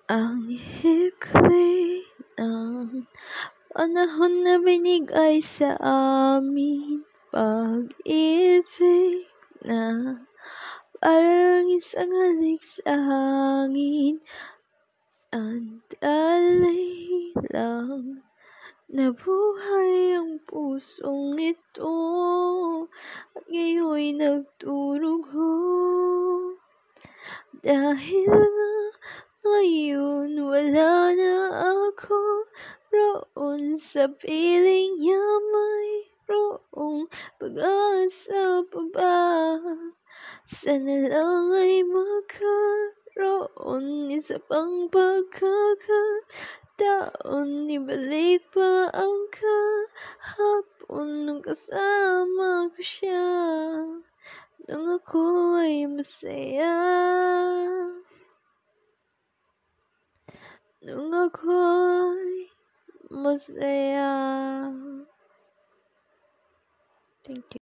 Ang hikli ng panahon na binigay sa amin, pag-ibig na parang isang halik sa hangin. Sandali lang, nabuhay ang pusong ito at ngayon'y nagdurugo. Dahil nga ngayon wala na ako roon, sa piling niya mayroong pag-asa pa ba? Sana lang ay magkaroon isa pang pagkakataon, ibalik pa ang kahapon nung kasama ko siya, nung ako'y masaya, nung ako'y masaya. Thank you.